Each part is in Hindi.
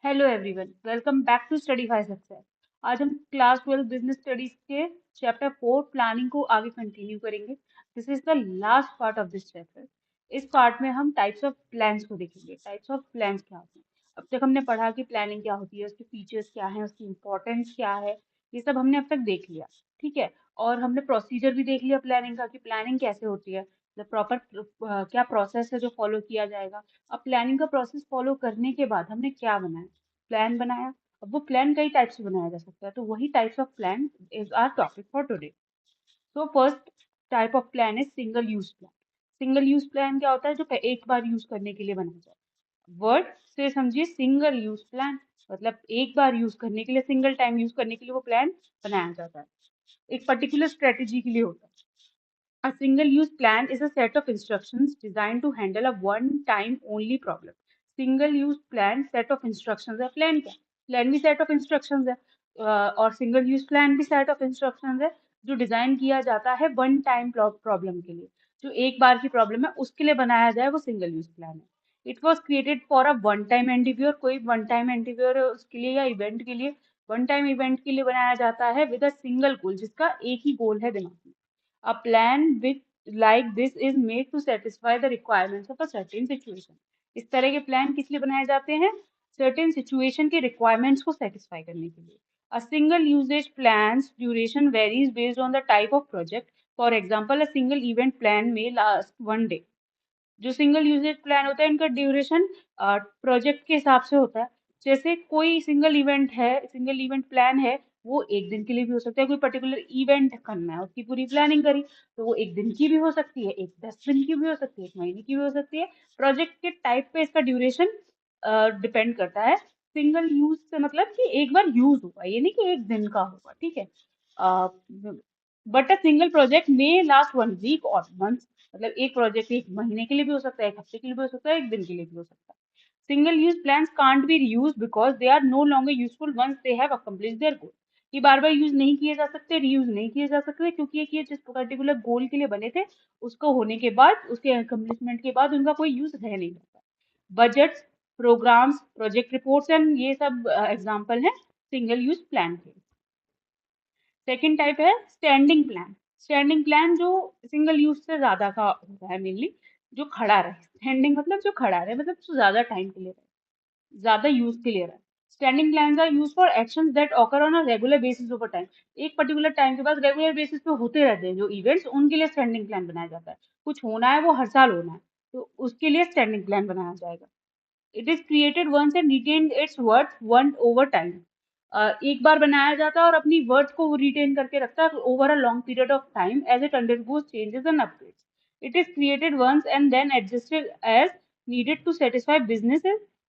Hello everyone, welcome back to study by success. आज हम क्लास 12 बिजनेस स्टडीज के चैप्टर 4 प्लानिंग को आगे कंटिन्यू करेंगे। This is the last part of this chapter. इस पार्ट में हम टाइप्स ऑफ प्लान्स को देखेंगे। टाइप्स ऑफ प्लान्स क्या होते हैं? अब तक हमने पढ़ा कि प्लानिंग क्या होती है, उसके फीचर्स क्या हैं, उसकी इंपॉर्टेंस क्या है। ये सब हमने अब तक देख लिया, ठीक है। और हमने प्रोसीजर भी देख लिया प्लानिंग का, कि प्लानिंग कैसे होती है, प्रॉपर क्या प्रोसेस है जो फॉलो किया जाएगा। अब प्लानिंग का प्रोसेस फॉलो करने के बाद हमने क्या बनाया? प्लान बनाया। अब वो प्लान कई टाइप से बनाया जा सकता है, तो वही types of plan is our topic for today. तो first type of plan is single use plan. Single use plan क्या होता है? जो एक बार यूज करने के लिए बनाया जाए। वर्ड से समझिए सिंगल यूज प्लान, मतलब एक बार यूज करने के लिए, सिंगल टाइम यूज करने के लिए वो प्लान बनाया जाता है, एक पर्टिकुलर स्ट्रेटेजी के लिए होता है। A single use plan is a set of instructions designed to handle a one time only problem. Single use plan set of instructions है। plan क्या? plan भी set of instructions है, और single use plan भी set of instructions है, जो डिजाइन किया जाता है वन टाइम प्रॉब्लम के लिए। जो एक बार की प्रॉब्लम है उसके लिए बनाया जाए, वो सिंगल यूज प्लान है। It was created for a one time endeavour. कोई वन टाइम एंडिव्यूर है उसके लिए, या इवेंट के लिए, वन टाइम इवेंट के लिए बनाया जाता है विद अ सिंगल गोल, जिसका एक ही गोल है दिमाग में। A plan with like this is made to satisfy the requirements of a certain situation. इस तरह के प्लान किस लिए बनाए जाते हैं? certain situation के requirements को satisfy करने के लिए। A single usage plan's duration varies based on the type of project. For example, a single event plan may last one day. जो सिंगल यूजेज प्लान होता है इनका ड्यूरेशन प्रोजेक्ट के हिसाब से होता है। जैसे कोई सिंगल इवेंट है, सिंगल इवेंट प्लान है, वो एक दिन के लिए भी हो सकता है। कोई पर्टिकुलर इवेंट करना है, उसकी पूरी प्लानिंग करी, तो वो एक दिन की भी हो सकती है, एक 10 दिन की भी हो सकती है, एक महीने की भी हो सकती है। प्रोजेक्ट के टाइप पे इसका ड्यूरेशन डिपेंड करता है। सिंगल यूज से मतलब कि एक बार यूज होगा, ये नहीं कि एक दिन का होगा, ठीक है। बट अ सिंगल प्रोजेक्ट में लास्ट वन वीक और मंथ, मतलब एक प्रोजेक्ट एक महीने के लिए भी हो सकता है, एक हफ्ते के लिए भी हो सकता है, एक दिन के लिए भी हो सकता है। Single use plans can't be reuse because they are no longer useful once they have accomplish their goal. ये बार बार यूज नहीं किए जा सकते, रीयूज नहीं किए जा सकते, क्योंकि ये जिस पर्टिकुलर गोल के लिए बने थे, उसको होने के बाद, उसके अकम्प्लिशमेंट के बाद उनका कोई यूज रह नहीं जाता। Budgets, programmes, project reports and ये सब एग्जाम्पल हैं सिंगल यूज प्लान के। सेकेंड टाइप है स्टैंडिंग प्लान। स्टैंडिंग प्लान जो सिंगल यूज से ज्यादा का होता है, मेनली जो खड़ा रहे। स्टैंडिंग मतलब जो खड़ा रहे, मतलब जो ज्यादा टाइम के लिए रहे, ज्यादा यूज के लिए रहे। Standing plans are use for actions that occur on a regular basis over time. एक पर्टिकुलर टाइम के बाद रेगुलर बेसिस पे होते रहते हैं जो इवेंट्स, उनके लिए स्टैंडिंग प्लान बनाया जाता है। कुछ होना है, वो हर साल होना है, तो उसके लिए स्टैंडिंग प्लान बनाया जाएगा। It is created once and retained it's worth one over time. एक बार बनाया जाता है और अपनी वर्थ को वो रिटेन करके रखता है over a long period of time as it undergoes changes and upgrades. It is created once and then adjusted as needed to satisfy business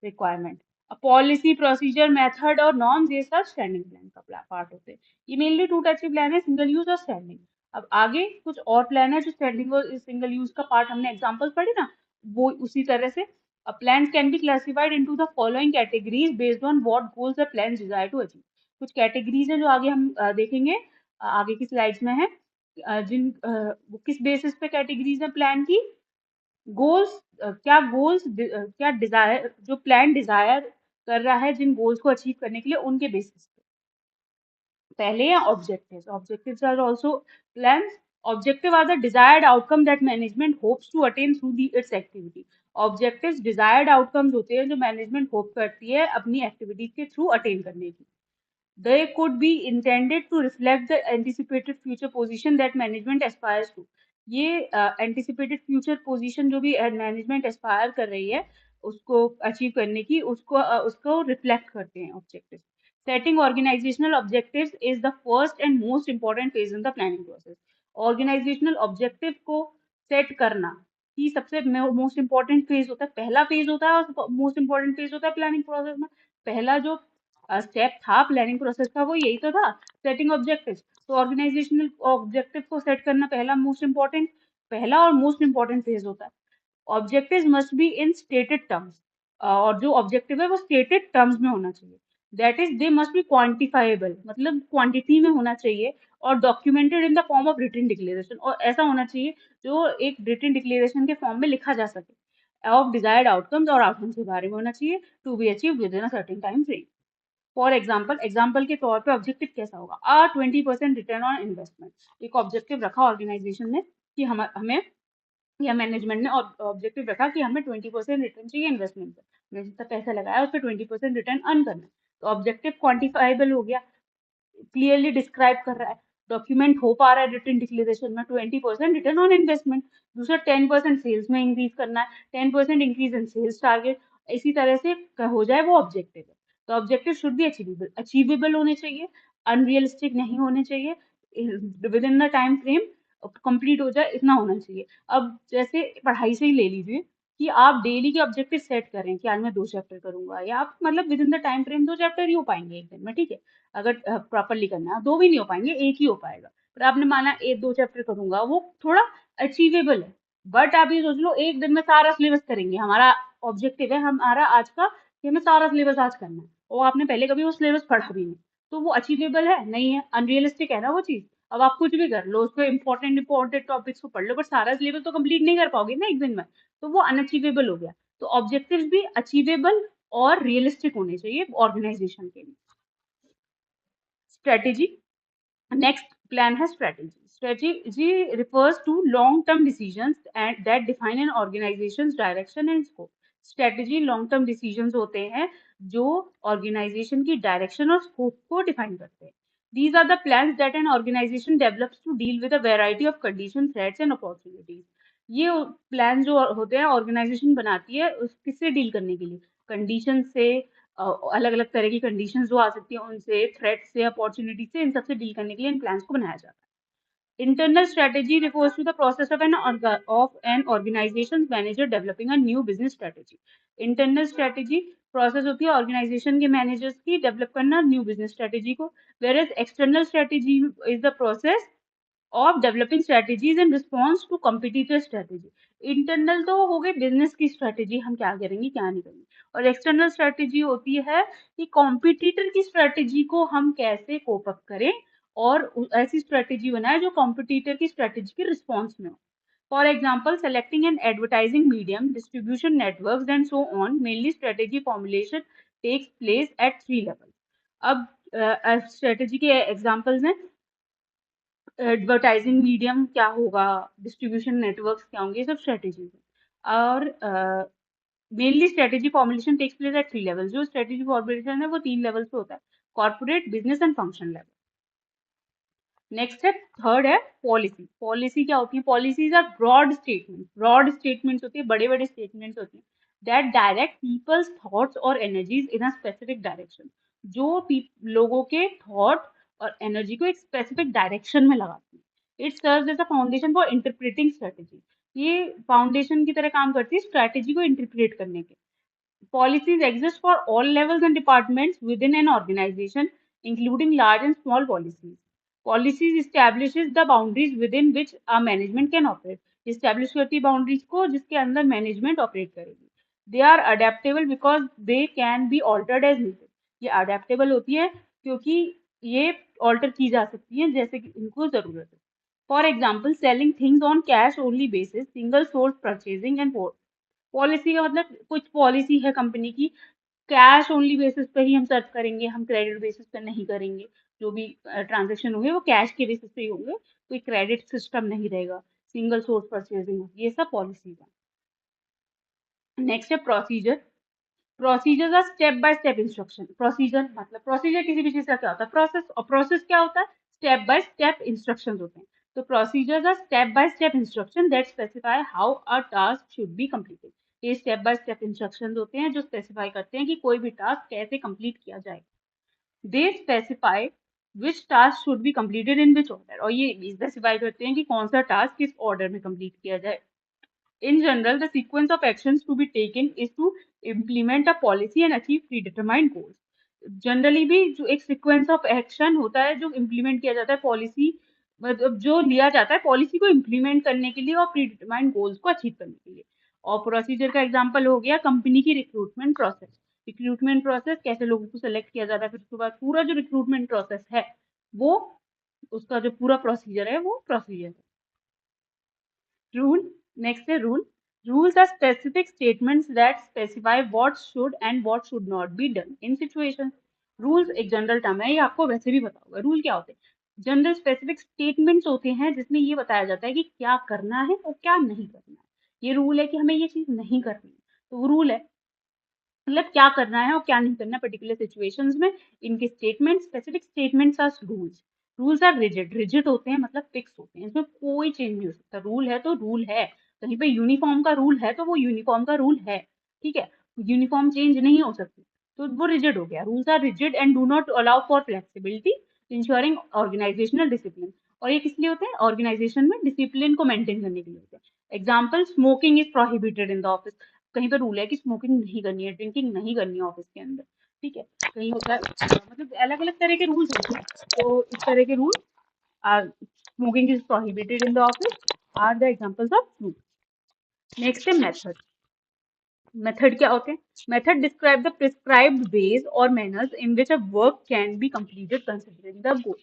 requirement. A policy, procedure, method और norms, ये सब स्टैंडिंग प्लान का पार्ट होते हैं। ये मेनली टू टाइप्स के प्लान है, सिंगल यूज और स्टैंडिंग। अब आगे कुछ और प्लान है जो स्टैंडिंग और सिंगल यूज का पार्ट, हमने एग्जांपल्स पढ़े ना, वो उसी तरह से। Plans can be classified into the following categories based on what goals the plans desire to achieve. कुछ कैटेगरीज हैं जो आगे हम देखेंगे, आगे की स्लाइड्स में है। वो किस बेसिस पे कैटेगरीज है प्लान की? गोल्स, गोल्स क्या डिजायर, जो प्लान डिजायर कर रहा है जिन गोल्स को अचीव करने के लिए, उनके बेसिस पे। पहले है objectives. Objectives are also plans. Objective are the desired outcome that management hopes to attain through the its activity. Objectives desired outcomes होते हैं जो मैनेजमेंट होप करती है अपनी एक्टिविटी के थ्रू अटेन करने की। They could be intended to reflect the anticipated future position that management aspires to. ये anticipated future position जो भी मैनेजमेंट एस्पायर कर रही है उसको अचीव करने की, उसको रिफ्लेक्ट करते हैं objectives. Setting organisational objectives is the first and most important phase in the planning process. Organisational objective को सेट करना ही सबसे मोस्ट इंपॉर्टेंट फेज होता है, पहला फेज होता है और मोस्ट इंपॉर्टेंट फेज होता है प्लानिंग प्रोसेस में। पहला जो स्टेप था प्लानिंग प्रोसेस का, वो यही तो था, सेटिंग ऑब्जेक्टिव्स। तो ऑर्गेनाइजेशनल ऑब्जेक्टिव को सेट करना पहला और मोस्ट इंपॉर्टेंट फेज होता है। Objectives must be in stated terms, और जो ऑब्जेक्टिव है वो स्टेटेड टर्म्स में होना चाहिए। That is they must be quantifiable, मतलब क्वांटिटी में होना चाहिए, और documented in the form of written declaration, और ऐसा होना चाहिए जो एक रिटन डिक्लेरेशन के फॉर्म में लिखा जा सके। ऑफ डिजायर्ड आउटकम्स और आउटकम्स के बारे में होना चाहिए to be achieve within a certain time frame. For example के तौर पे ऑब्जेक्टिव कैसा होगा, 20% रिटर्न ऑन इन्वेस्टमेंट। एक ऑब्जेक्टिव रखा ऑर्गेनाइजेशन ने कि हमें या मैनेजमेंट ने ऑब्जेक्टिव रखा कि हमें 20% रिटर्न चाहिए इन्वेस्टमेंट पे, हमने जितना पैसा लगाया उस पर 20% रिटर्न अर्न करना है। तो ऑब्जेक्टिव क्वान्टिफाइबल हो गया, क्लियरली डिस्क्राइब कर रहा है, डॉक्यूमेंट हो पा रहा है रिटर्न डिक्लेरेशन में 20% रिटर्न ऑन इन्वेस्टमेंट। दूसरा 10% सेल्स में इंक्रीज करना है, 10% इंक्रीज इन सेल्स टारगेट, इसी तरह से हो जाए वो ऑब्जेक्टिव है। तो objective should be achievable, achievable होने चाहिए, अनरियलिस्टिक नहीं होने चाहिए, with in the time frame complete हो जाए इतना होना चाहिए। अब जैसे पढ़ाई से ही ले लीजिए कि आप डेली के ऑब्जेक्टिव सेट करें कि आज मैं 2 चैप्टर करूंगा, या आप मतलब within the time frame 2 chapter ही हो पाएंगे एक दिन में, ठीक है। अगर प्रॉपरली करना है 2 भी नहीं हो पाएंगे, एक ही हो पाएगा। पर आपने माना 1-2 चैप्टर करूंगा, वो थोड़ा अचीवेबल है। बट आप ये सोच लो एक दिन में सारा सिलेबस करेंगे, हमारा ऑब्जेक्टिव है हमारा आज का कि हमें सारा सिलेबस आज करना है, और आपने पहले कभी वो सिलेबस पढ़ा भी नहीं, तो वो अचीवेबल है नहीं है, अनरियलिस्टिक है ना वो चीज। अब आप कुछ भी कर लो, उसको इंपॉर्टेंट टॉपिक्स को पढ़ लो, पर सारा सिलेबस तो कंप्लीट नहीं कर पाओगे ना एक दिन में, तो वो अनअचीवेबल हो गया। तो ऑब्जेक्टिव्स भी अचीवेबल और रियलिस्टिक होने चाहिए ऑर्गेनाइजेशन के लिए। स्ट्रेटेजी, नेक्स्ट प्लान है strategy. Strategy refers to long term decisions and that define an organization's direction and scope. Strategy long term decisions होते हैं जो ऑर्गेनाइजेशन की डायरेक्शन और स्कोप को डिफाइन करते हैं। These are the plans that an organization develops to deal with a variety of conditions, threats and opportunities. ये प्लान जो होते हैं ऑर्गेनाइजेशन बनाती है उस किससे डील करने के लिए, कंडीशन से, अलग अलग तरह की कंडीशन जो आ सकती है उनसे, थ्रेट से, अपॉर्चुनिटी से, इन सबसे डील करने के लिए इन प्लान्स को बनाया जाता है। Internal strategy refers to the process of an organisation manager developing a new business strategy. Internal strategy process होती है ऑर्गेनाइजेशन के मैनेजर्स की डेवलप करना न्यू बिजनेस स्ट्रेटेजी को, whereas external strategy is the process of developing strategies in response to competitive strategy. Internal तो हो गई बिजनेस की स्ट्रेटेजी, हम क्या करेंगे क्या नहीं करेंगे, और एक्सटर्नल स्ट्रेटेजी होती है कि कॉम्पिटिटर की स्ट्रेटेजी को हम कैसे कोप अप करें और ऐसी स्ट्रेटेजी बनाए जो कॉम्पिटिटर की स्ट्रेटेजी के रिस्पॉन्स में हो। For example selecting an advertising medium, distribution network and so on, mainly strategy formulation takes place at 3 level. अब स्ट्रेटेजी के एग्जाम्पल्स हैं, एडवर्टाइजिंग मीडियम क्या होगा, डिस्ट्रीब्यूशन नेटवर्क्स क्या होंगे, ये सब स्ट्रेटेजी है। और mainly strategy formulation takes place at 3 level. जो स्ट्रेटेजी फॉर्मुलेशन है वो 3 लेवल पे होता है, corporate, business and function level. Next है थर्ड है पॉलिसी। पॉलिसी क्या होती है, policies are broad statement, broad statements होती है, बड़े बड़े स्टेटमेंट्स होती हैं दैट डायरेक्ट पीपल्स थॉट्स और energies in a specific direction. जो लोगों के थॉट और एनर्जी को एक स्पेसिफिक डायरेक्शन में लगाती है। It serves as a foundation for interpreting strategy. ये फाउंडेशन की तरह काम करती है स्ट्रेटेजी को इंटरप्रेट करने के। Policies exist for all levels and departments within an organization, including large and small policies. Policies establishes the boundaries within which a management can operate. Establish करती है boundaries को जिसके अंदर management operate करेगी. They are adaptable because they can be altered as needed. ये adaptable होती है क्योंकि ये alter की जा सकती है जैसे कि इनको जरूरत है. For example, selling things on cash only basis, single source purchasing and policy का मतलब कुछ पॉलिसी है कंपनी की, कैश ओनली बेसिस पे ही हम सर्व करेंगे, हम क्रेडिट बेसिस पे नहीं करेंगे। जो भी ट्रांजेक्शन होंगे वो कैश के बेसिस पे ही होंगे, कोई क्रेडिट सिस्टम नहीं रहेगा, सिंगल सोर्स परचेजिंग, ये सब पॉलिसीज है। नेक्स्ट है procedure. Procedure are step by step instruction. Procedure मतलब प्रोसीजर किसी भी चीज का क्या होता है, प्रोसेस, और प्रोसेस क्या होता है, स्टेप बाय स्टेप इंस्ट्रक्शन होते हैं। तो procedures are step by step instruction that specify how a task should be completed. ये स्टेप बाय स्टेप इंस्ट्रक्शन होते हैं जो स्पेसिफाई करते हैं कि कोई भी टास्क कैसे कंप्लीट किया जाए। They specify which task should be completed in which order, और ये स्पेसिफाई करते हैं कि कौन सा टास्क किस ऑर्डर में कंप्लीट किया जाए। In general, the sequence of actions to be taken is to implement a policy and achieve predetermined goals. Generally भी जो एक सीक्वेंस ऑफ एक्शन होता है जो इम्प्लीमेंट किया जाता है पॉलिसी, मतलब जो लिया जाता है पॉलिसी को इम्प्लीमेंट करने के लिए और प्रीडिटरमाइंड गोल्स को अचीव करने के लिए। और प्रोसीजर का एग्जांपल हो गया कंपनी की रिक्रूटमेंट प्रोसेस। रिक्रूटमेंट प्रोसेस कैसे लोगों को सेलेक्ट किया जाता है, फिर उसके बाद पूरा जो रिक्रूटमेंट प्रोसेस है वो, उसका जो पूरा प्रोसीजर है वो प्रोसीजर है। रूल, नेक्स्ट है rule. Rules are specific statements that specify what should and what should not be done in situations. Rules एक जनरल टर्म है, ये आपको वैसे भी पता होगा। रूल क्या होते हैं? जनरल स्पेसिफिक स्टेटमेंट्स होते हैं जिसमें ये बताया जाता है कि क्या करना है और क्या नहीं करना है। ये रूल है कि हमें ये चीज नहीं करनी है, तो वो रूल है। मतलब क्या करना है और क्या नहीं करना पर्टिकुलर सिचुएशंस में। इनके statement specific statements are rules. Rules are rigid, rigid होते हैं मतलब फिक्स होते हैं, इसमें कोई चेंज नहीं हो सकता। रूल है तो रूल है। कहीं पे यूनिफॉर्म का रूल है तो वो यूनिफॉर्म का रूल है, ठीक है। यूनिफॉर्म चेंज नहीं हो सकती, तो वो रिजिड हो गया। Rules are rigid and do not allow for flexibility, ensuring organisational discipline. और ये किस लिए होते हैं? ऑर्गेनाइजेशन में डिसिप्लिन को मेंटेन करने के लिए होते हैं। Example, smoking is prohibited in the office. कहीं पर रूल है कि स्मोकिंग नहीं करनी है, ड्रिंकिंग नहीं करनी है ऑफिस के अंदर, ठीक है। कहीं होता है मतलब अलग अलग तरह के रूल्स होते हैं। तो इस तरह के rule are, smoking is prohibited in the office, are the examples of rule. Next है मेथड। मेथड क्या होते हैं? Method describe the prescribed ways और manners in which a work can be completed considering the goal.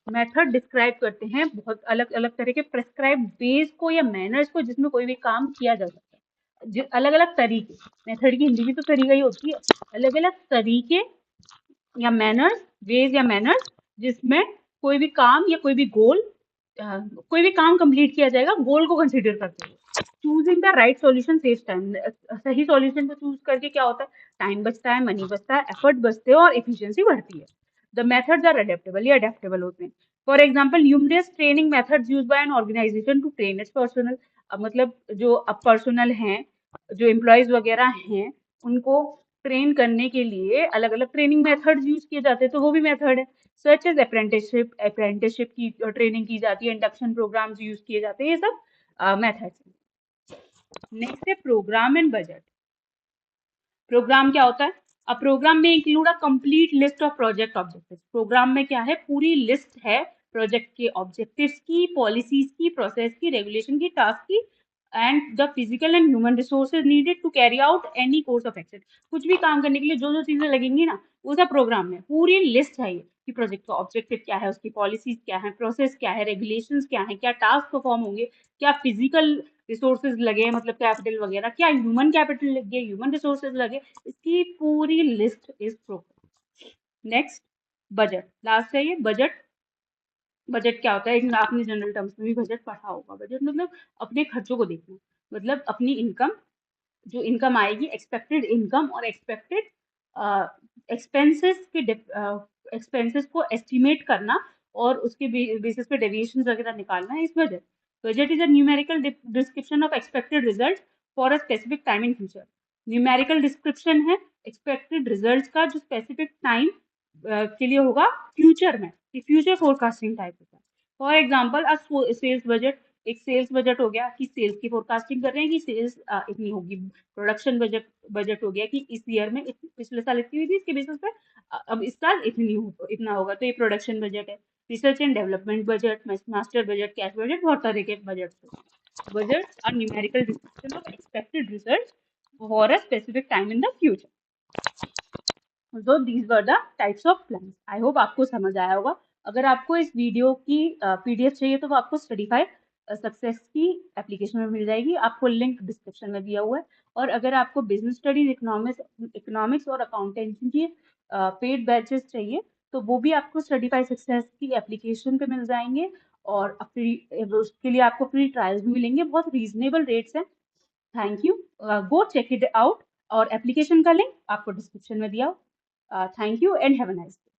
Method describe करते हैं बहुत अलग अलग तरह के प्रिस्क्राइब्ड वेज को या मैनर्स को जिसमें कोई भी काम किया जा सकता है। अलग अलग तरीके, मेथड की हिंदी भी तो तरीका ही होती है। अलग अलग तरीके या मैनर्स, वेज या मैनर्स, जिसमें कोई भी काम या कोई भी गोल, कोई भी काम कंप्लीट किया जाएगा गोल को कंसीडर करते हुए। Choosing the right solution saves time. सही सॉल्यूशन को चूज करके क्या होता है? टाइम बचता है, मनी बचता है, एफर्ट बचते हैं और एफिशिएंसी बढ़ती है। द मेथड्स आर अडेप्टेबल, ये अडेप्टेबल होते हैं। For example, numerous training methods used by an organisation to train its personnel. मतलब जो अब पर्सनल हैं, जो एम्प्लॉयज वगैरह हैं, उनको ट्रेन करने के लिए अलग अलग ट्रेनिंग मेथड्स यूज किए जाते हैं, तो वो भी मेथड है। सच एज अप्रेंटिसशिप, अप्रेंटिसशिप की ट्रेनिंग की जाती है, इंडक्शन प्रोग्राम्स यूज किए जाते हैं, ये सब मेथड्स हैं। नेक्स्ट है प्रोग्राम एंड बजट। प्रोग्राम क्या होता है? अब प्रोग्राम में include a complete list of project objectives. Programme में क्या है? पूरी लिस्ट है प्रोजेक्ट के ऑब्जेक्टिव्स की, पॉलिसीज की, प्रोसेस की, रेगुलेशन की, टास्क की, and the physical and human resources needed to carry out any course of action. कुछ भी काम करने के लिए जो जो चीजें लगेंगी ना, वो सब प्रोग्राम में पूरी लिस्ट है। ये कि प्रोजेक्ट का ऑब्जेक्टिव क्या है, उसकी पॉलिसीज क्या है, प्रोसेस क्या है, रेगुलेशंस क्या है, क्या टास्क परफॉर्म होंगे, क्या फिजिकल रिसोर्सेज लगे मतलब कैपिटल वगैरह, क्या ह्यूमन कैपिटल लगे, ह्यूमन रिसोर्सेज लगे, इसकी पूरी list is programme. Next, budget. Last है ये बजट। बजट क्या होता है? एक आपने जनरल टर्म्स में भी बजट पढ़ा होगा। बजट मतलब अपने खर्चों को देखना, मतलब अपनी इनकम, जो इनकम आएगी, एक्सपेक्टेड इनकम और एक्सपेक्टेड एक्सपेंसेस के एक्सपेंसेस को एस्टिमेट करना और उसके बेसिस पे डेविएशन वगैरह निकालना है इस budget. Budget is a numerical description of expected result for a specific time in future. Numerical description है एक्सपेक्टेड रिजल्ट का जो स्पेसिफिक टाइम के लिए होगा फ्यूचर में, फ्यूचर फोरकास्टिंग टाइप होता है। फॉर एग्जाम्पल, सेल्स बजट, एक सेल्स बजट हो गया कि सेल्स की फोरकास्टिंग कर रहे हैं कि सेल्स इतनी होगी। प्रोडक्शन बजट बजट हो गया कि इस ईयर में पिछले साल इतनी हुई थी, इसके बेसिस पे अब इस साल इतना होगा, तो ये प्रोडक्शन बजट है। Research and development budget, master budget, cash budget, बहुत तरह के budget. Budget are numerical description of expected result for a specific time in the future. So these were the types of plans. I hope आपको समझ आया होगा। अगर आपको इस वीडियो की पीडीएफ चाहिए तो वो आपको स्टडीफाई सक्सेस की एप्लीकेशन में मिल जाएगी, आपको लिंक डिस्क्रिप्शन में दिया हुआ है। और अगर आपको बिजनेस स्टडीज, इकोनॉमिक्स और अकाउंटेंसी की पेड बैचेस चाहिए तो वो भी आपको स्टडीफाई सक्सेस की एप्लीकेशन पे मिल जाएंगे। और उसके लिए आपको फ्री ट्रायल्स भी मिलेंगे, बहुत रीजनेबल रेट्स हैं। Thank you, go check it out. और एप्लीकेशन का लिंक आपको डिस्क्रिप्शन में दिया। Thank you and have a nice day.